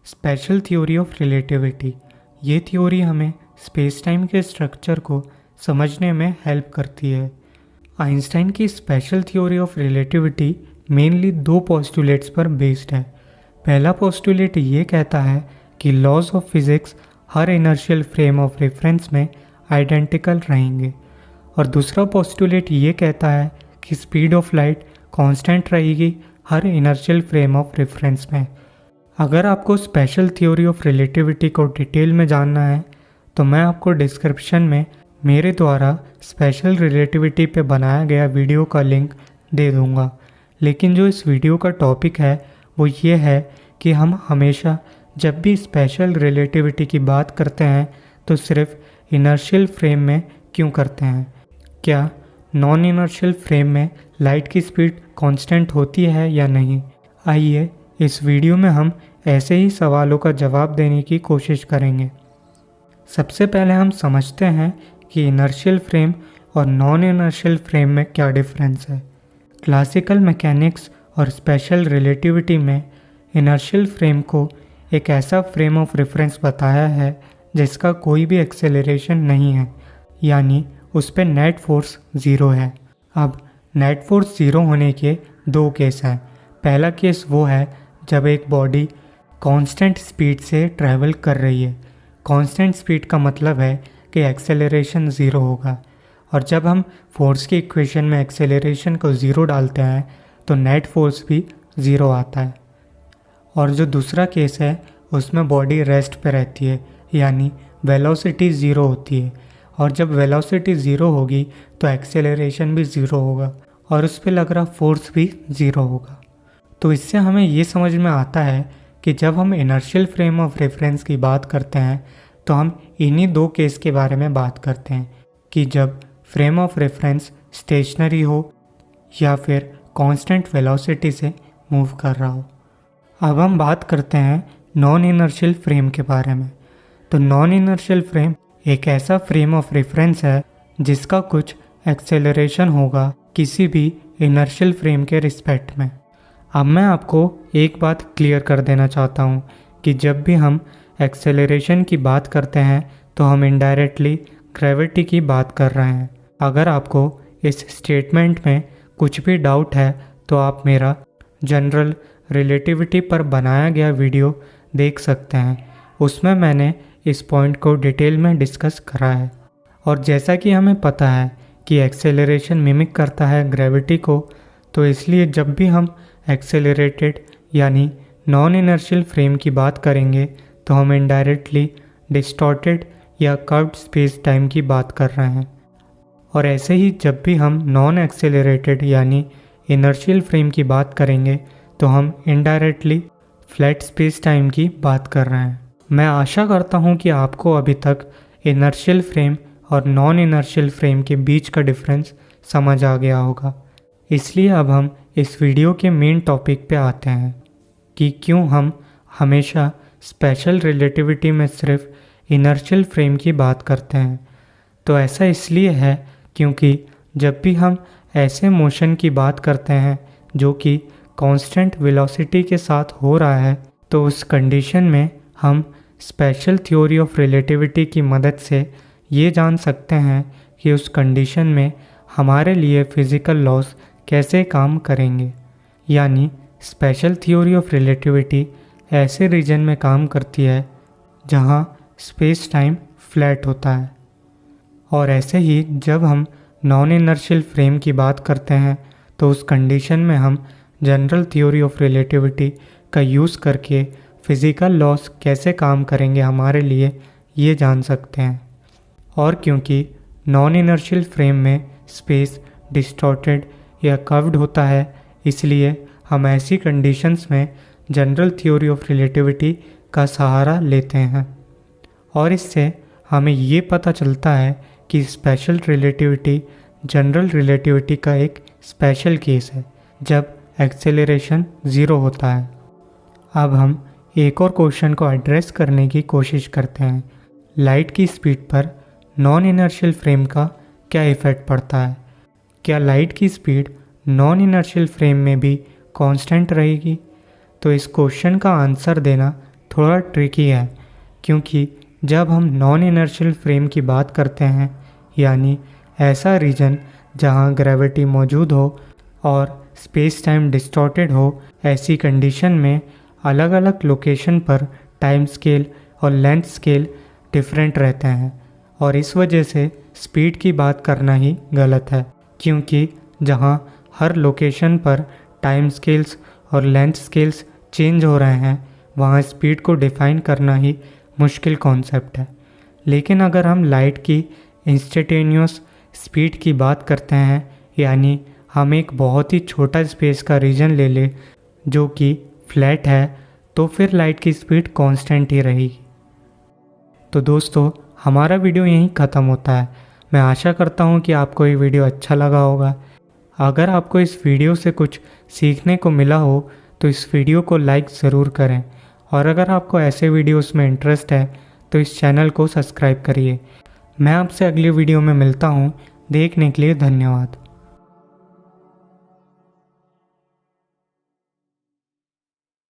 Special theory of relativity. ये theory हमें space time के स्ट्रक्चर को समझने में हेल्प करती है। आइंस्टाइन की special theory of relativity mainly दो पोस्टुलेट्स पर बेस्ड है। पहला पोस्टुलेट ये कहता है कि लॉज ऑफ फिजिक्स हर इनर्शियल फ्रेम ऑफ रेफरेंस में आइडेंटिकल रहेंगे, और दूसरा पोस्टुलेट ये कहता है कि स्पीड ऑफ लाइट कांस्टेंट रहेगी हर इनर्शियल फ्रेम ऑफ रेफरेंस में। अगर आपको स्पेशल थ्योरी ऑफ रिलेटिविटी को डिटेल में जानना है तो मैं आपको डिस्क्रिप्शन में मेरे द्वारा स्पेशल रिलेटिविटी पे बनाया गया वीडियो का लिंक दे दूँगा। लेकिन जो इस वीडियो का टॉपिक है वो ये है कि हम हमेशा जब भी स्पेशल रिलेटिविटी की बात करते हैं तो सिर्फ इनर्शियल फ्रेम में क्यों करते हैं। क्या नॉन इनर्शियल फ्रेम में लाइट की स्पीड कांस्टेंट होती है या नहीं। आइए इस वीडियो में हम ऐसे ही सवालों का जवाब देने की कोशिश करेंगे। सबसे पहले हम समझते हैं कि इनर्शियल फ्रेम और नॉन इनर्शियल फ्रेम में क्या डिफरेंस है। क्लासिकल मैकेनिक्स और स्पेशल रिलेटिविटी में इनर्शियल फ्रेम को एक ऐसा फ्रेम ऑफ रेफरेंस बताया है जिसका कोई भी एक्सेलरेशन नहीं है, यानी उस पर नेट फोर्स ज़ीरो है। अब नेट फोर्स ज़ीरो होने के दो केस हैं। पहला केस वो है जब एक बॉडी कांस्टेंट स्पीड से ट्रैवल कर रही है। कांस्टेंट स्पीड का मतलब है कि एक्सेलरेशन ज़ीरो होगा, और जब हम फोर्स की इक्वेशन में एक्सेलरेशन को ज़ीरो डालते हैं तो नेट फोर्स भी ज़ीरो आता है। और जो दूसरा केस है उसमें बॉडी रेस्ट पे रहती है, यानी वेलोसिटी ज़ीरो होती है, और जब वेलोसिटी ज़ीरो होगी तो एक्सेलरेशन भी ज़ीरो होगा और उस पर लग रहा फोर्स भी ज़ीरो होगा। तो इससे हमें ये समझ में आता है कि जब हम इनर्शियल फ्रेम ऑफ रेफरेंस की बात करते हैं तो हम इन्हीं दो केस के बारे में बात करते हैं कि जब फ्रेम ऑफ रेफरेंस स्टेशनरी हो या फिर कांस्टेंट वेलोसिटी से मूव कर रहा हो। अब हम बात करते हैं नॉन इनर्शियल फ्रेम के बारे में। तो नॉन इनर्शियल फ्रेम एक ऐसा फ्रेम ऑफ रेफरेंस है जिसका कुछ एक्सेलरेशन होगा किसी भी इनर्शियल फ्रेम के रिस्पेक्ट में। अब मैं आपको एक बात क्लियर कर देना चाहता हूँ कि जब भी हम एक्सेलरेशन की बात करते हैं तो हम इनडायरेक्टली ग्रेविटी की बात कर रहे हैं। अगर आपको इस स्टेटमेंट में कुछ भी डाउट है तो आप मेरा जनरल रिलेटिविटी पर बनाया गया वीडियो देख सकते हैं। उसमें मैंने इस पॉइंट को डिटेल में डिस्कस करा है। और जैसा कि हमें पता है कि एक्सेलरेशन मिमिक करता है ग्रेविटी को, तो इसलिए जब भी हम एक्सेलरेटेड यानी नॉन इनर्शियल फ्रेम की बात करेंगे तो हम इनडायरेक्टली डिस्टॉर्टेड या कर्व्ड स्पेस टाइम की बात कर रहे हैं। और ऐसे ही जब भी हम नॉन एक्सेलरेटेड यानी इनर्शियल फ्रेम की बात करेंगे तो हम इनडायरेक्टली फ्लैट स्पेस टाइम की बात कर रहे हैं। मैं आशा करता हूँ कि आपको अभी तक इनर्शियल फ्रेम और नॉन इनर्शियल फ्रेम के बीच का डिफरेंस समझ आ गया होगा। इसलिए अब हम इस वीडियो के मेन टॉपिक पे आते हैं कि क्यों हम हमेशा स्पेशल रिलेटिविटी में सिर्फ इनर्शियल फ्रेम की बात करते हैं। तो ऐसा इसलिए है क्योंकि जब भी हम ऐसे मोशन की बात करते हैं जो कि कांस्टेंट वेलोसिटी के साथ हो रहा है, तो उस कंडीशन में हम स्पेशल थ्योरी ऑफ रिलेटिविटी की मदद से ये जान सकते हैं कि उस कंडीशन में हमारे लिए फिज़िकल लॉज कैसे काम करेंगे। यानी स्पेशल थ्योरी ऑफ रिलेटिविटी ऐसे रीजन में काम करती है जहाँ स्पेस टाइम फ्लैट होता है। और ऐसे ही जब हम नॉन इनर्शियल फ्रेम की बात करते हैं तो उस कंडीशन में हम जनरल थ्योरी ऑफ रिलेटिविटी का यूज़ करके फिज़िकल लॉज कैसे काम करेंगे हमारे लिए ये जान सकते हैं। और क्योंकि नॉन इनर्शियल फ्रेम में स्पेस डिस्टॉर्टेड या कर्व्ड होता है, इसलिए हम ऐसी कंडीशंस में जनरल थ्योरी ऑफ रिलेटिविटी का सहारा लेते हैं। और इससे हमें ये पता चलता है कि स्पेशल रिलेटिविटी जनरल रिलेटिविटी का एक स्पेशल केस है जब एक्सेलरेशन ज़ीरो होता है। अब हम एक और क्वेश्चन को एड्रेस करने की कोशिश करते हैं। लाइट की स्पीड पर नॉन इनर्शियल फ्रेम का क्या इफ़ेक्ट पड़ता है। क्या लाइट की स्पीड नॉन इनर्शियल फ्रेम में भी कांस्टेंट रहेगी? तो इस क्वेश्चन का आंसर देना थोड़ा ट्रिकी है, क्योंकि जब हम नॉन इनर्शियल फ्रेम की बात करते हैं, यानी ऐसा रीजन जहां ग्रेविटी मौजूद हो और स्पेस टाइम डिस्टॉर्टेड हो, ऐसी कंडीशन में अलग अलग लोकेशन पर टाइम स्केल और लेंथ स्केल डिफरेंट रहते हैं और इस वजह से स्पीड की बात करना ही गलत है, क्योंकि जहां हर लोकेशन पर टाइम स्केल्स और लेंथ स्केल्स चेंज हो रहे हैं वहां स्पीड को डिफाइन करना ही मुश्किल कॉन्सेप्ट है। लेकिन अगर हम लाइट की इंस्टेंटेनियस स्पीड की बात करते हैं, यानी हम एक बहुत ही छोटा स्पेस का रीजन ले ले जो कि फ्लैट है, तो फिर लाइट की स्पीड कांस्टेंट ही रहेगी। तो दोस्तों, हमारा वीडियो यहीं ख़त्म होता है। मैं आशा करता हूँ कि आपको ये वीडियो अच्छा लगा होगा। अगर आपको इस वीडियो से कुछ सीखने को मिला हो तो इस वीडियो को लाइक ज़रूर करें और अगर आपको ऐसे वीडियोस में इंटरेस्ट है तो इस चैनल को सब्सक्राइब करिए। मैं आपसे अगली वीडियो में मिलता हूँ। देखने के लिए धन्यवाद।